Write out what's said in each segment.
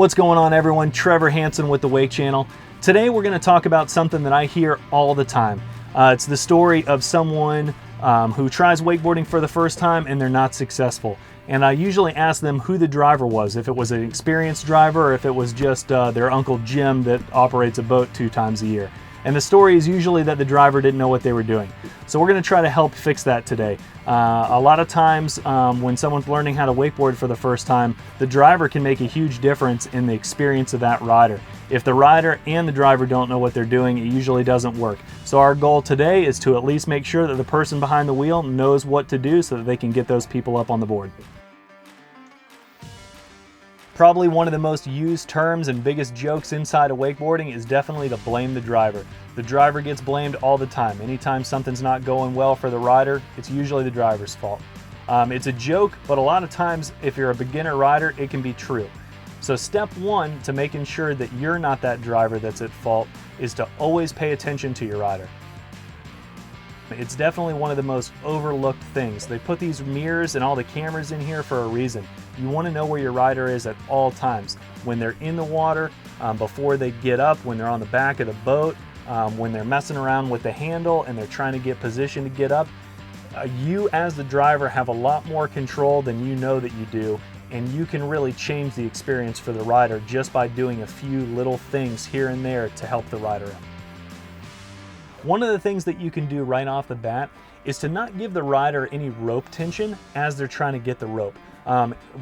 What's going on, everyone? Trevor Hansen with the Wake Channel. Today we're going to talk about something that I hear all the time. It's the story of someone who tries wakeboarding for the first time and they're not successful. And I usually ask them who the driver was, if it was an experienced driver or if it was just their Uncle Jim that operates a boat 2 times a year. And the story is usually that the driver didn't know what they were doing. So we're going to try to help fix that today. A lot of times when someone's learning how to wakeboard for the first time, the driver can make a huge difference in the experience of that rider. If the rider and the driver don't know what they're doing, it usually doesn't work. So our goal today is to at least make sure that the person behind the wheel knows what to do so that they can get those people up on the board. Probably one of the most used terms and biggest jokes inside of wakeboarding is definitely to blame the driver. The driver gets blamed all the time. Anytime something's not going well for the rider, it's usually the driver's fault. It's a joke, but a lot of times if you're a beginner rider, it can be true. So step one to making sure that you're not that driver that's at fault is to always pay attention to your rider. It's definitely one of the most overlooked things. They put these mirrors and all the cameras in here for a reason. You want to know where your rider is at all times. When they're in the water, before they get up, when they're on the back of the boat, when they're messing around with the handle and they're trying to get position to get up. You as the driver have a lot more control than you know that you do, and you can really change the experience for the rider just by doing a few little things here and there to help the rider out. One of the things that you can do right off the bat is to not give the rider any rope tension as they're trying to get the rope.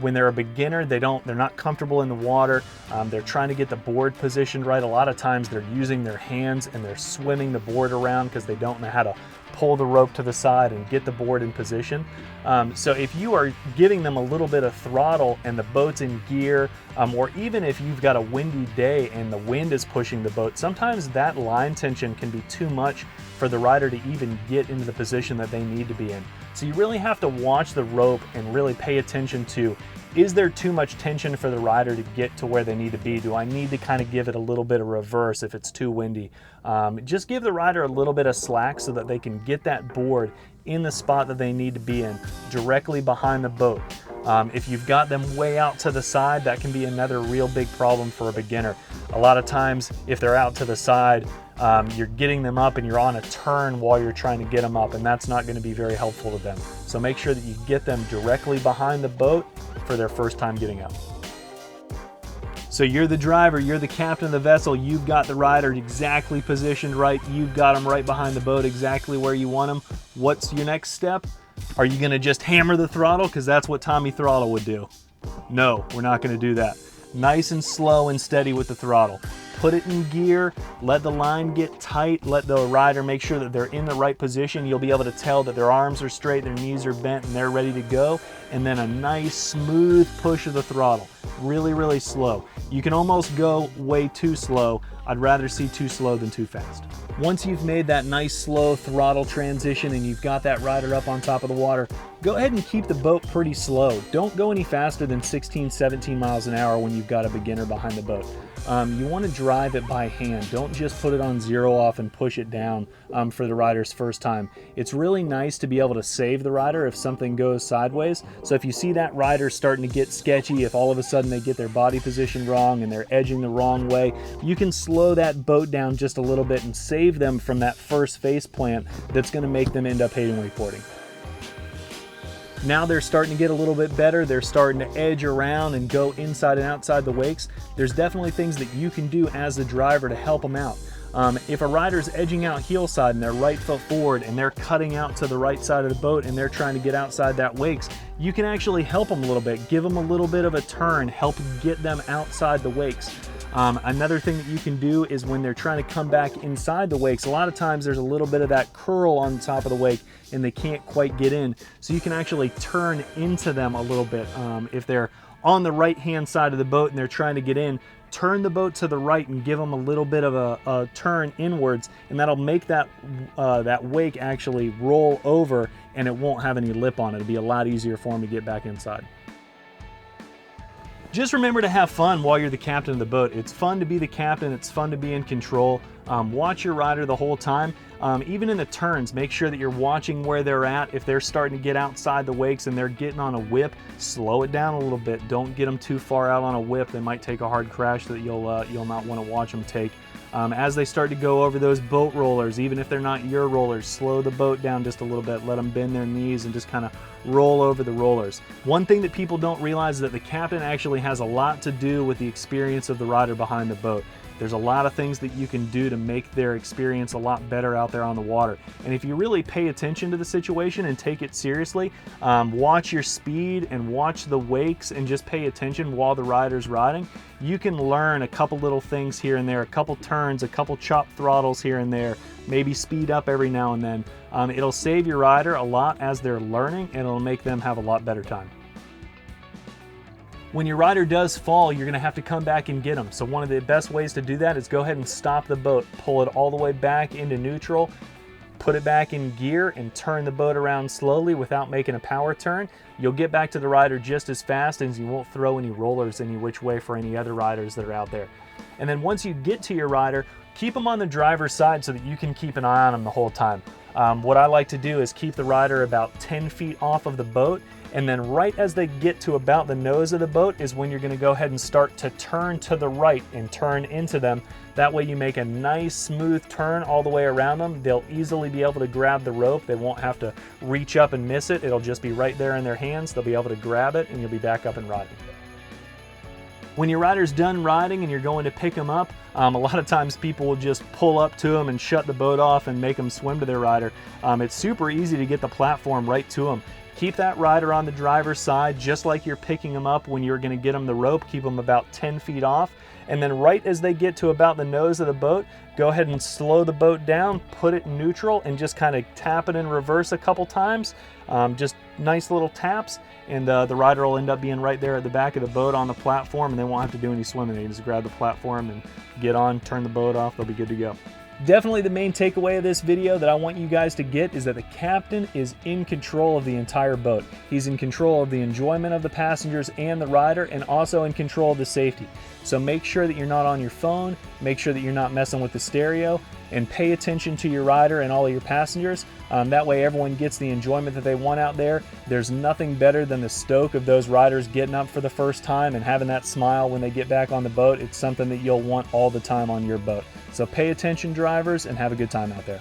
When they're a beginner, they're not comfortable in the water. They're trying to get the board positioned right. A lot of times they're using their hands and they're swimming the board around because they don't know how to pull the rope to the side and get the board in position. So if you are giving them a little bit of throttle and the boat's in gear, or even if you've got a windy day and the wind is pushing the boat, sometimes that line tension can be too much for the rider to even get into the position that they need to be in. So you really have to watch the rope and really pay attention to, is there too much tension for the rider to get to where they need to be? Do I need to kind of give it a little bit of reverse if it's too windy? Just give the rider a little bit of slack so that they can get that board in the spot that they need to be in, directly behind the boat. If you've got them way out to the side, that can be another real big problem for a beginner. A lot of times, if they're out to the side, you're getting them up and you're on a turn while you're trying to get them up, and that's not going to be very helpful to them. So make sure that you get them directly behind the boat for their first time getting up. So you're the driver, you're the captain of the vessel, you've got the rider exactly positioned right, you've got them right behind the boat exactly where you want them. What's your next step? Are you going to just hammer the throttle? Because that's what Tommy Throttle would do. No, we're not going to do that. Nice and slow and steady with the throttle. Put it in gear, let the line get tight, let the rider make sure that they're in the right position. You'll be able to tell that their arms are straight, their knees are bent, and they're ready to go. And then a nice smooth push of the throttle. Really, really slow. You can almost go way too slow. I'd rather see too slow than too fast. Once you've made that nice slow throttle transition and you've got that rider up on top of the water, go ahead and keep the boat pretty slow. Don't go any faster than 16, 17 miles an hour when you've got a beginner behind the boat. You want to drive it by hand. Don't just put it on 0 off and push it down for the rider's first time. It's really nice to be able to save the rider if something goes sideways. So if you see that rider starting to get sketchy, if all of a sudden they get their body position wrong and they're edging the wrong way, you can slow that boat down just a little bit and save them from that first face plant that's going to make them end up hating wakeboarding. Now they're starting to get a little bit better. They're starting to edge around and go inside and outside the wakes. There's definitely things that you can do as a driver to help them out. If a rider's edging out heel side and their right foot forward and they're cutting out to the right side of the boat and they're trying to get outside that wakes, you can actually help them a little bit. Give them a little bit of a turn, help get them outside the wakes. Another thing that you can do is when they're trying to come back inside the wakes, a lot of times there's a little bit of that curl on the top of the wake and they can't quite get in. So you can actually turn into them a little bit. If they're on the right hand side of the boat and they're trying to get in, turn the boat to the right and give them a little bit of a turn inwards, and that'll make that wake actually roll over and it won't have any lip on it. It'll be a lot easier for them to get back inside. Just remember to have fun while you're the captain of the boat. It's fun to be the captain, it's fun to be in control. Watch your rider the whole time. Even in the turns, make sure that you're watching where they're at. If they're starting to get outside the wakes and they're getting on a whip, slow it down a little bit. Don't get them too far out on a whip. They might take a hard crash that you'll not want to watch them take. As they start to go over those boat rollers, even if they're not your rollers, slow the boat down just a little bit. Let them bend their knees and just kind of roll over the rollers. One thing that people don't realize is that the captain actually has a lot to do with the experience of the rider behind the boat. There's a lot of things that you can do to make their experience a lot better out there on the water. And if you really pay attention to the situation and take it seriously, watch your speed and watch the wakes and just pay attention while the rider's riding, you can learn a couple little things here and there, a couple turns, a couple chop throttles here and there, maybe speed up every now and then. It'll save your rider a lot as they're learning, and it'll make them have a lot better time. When your rider does fall, you're gonna have to come back and get them. So one of the best ways to do that is go ahead and stop the boat, pull it all the way back into neutral, put it back in gear, and turn the boat around slowly without making a power turn. You'll get back to the rider just as fast, and you won't throw any rollers any which way for any other riders that are out there. And then once you get to your rider, keep them on the driver's side so that you can keep an eye on them the whole time. What I like to do is keep the rider about 10 feet off of the boat, and then right as they get to about the nose of the boat is when you're going to go ahead and start to turn to the right and turn into them. That way you make a nice smooth turn all the way around them. They'll easily be able to grab the rope. They won't have to reach up and miss it. It'll just be right there in their hands. They'll be able to grab it, and you'll be back up and riding. When your rider's done riding and you're going to pick them up, a lot of times people will just pull up to them and shut the boat off and make them swim to their rider. It's super easy to get the platform right to them. Keep that rider on the driver's side, just like you're picking them up when you're going to get them the rope. Keep them about 10 feet off. And then right as they get to about the nose of the boat, go ahead and slow the boat down, put it in neutral, and just kind of tap it in reverse a couple times. Just nice little taps, and the rider will end up being right there at the back of the boat on the platform, and they won't have to do any swimming. They just grab the platform and get on, turn the boat off, they'll be good to go. Definitely the main takeaway of this video that I want you guys to get is that the captain is in control of the entire boat. He's in control of the enjoyment of the passengers and the rider, and also in control of the safety. So make sure that you're not on your phone, make sure that you're not messing with the stereo, and pay attention to your rider and all of your passengers. That way everyone gets the enjoyment that they want out there. There's nothing better than the stoke of those riders getting up for the first time and having that smile when they get back on the boat. It's something that you'll want all the time on your boat. So pay attention, drivers, and have a good time out there.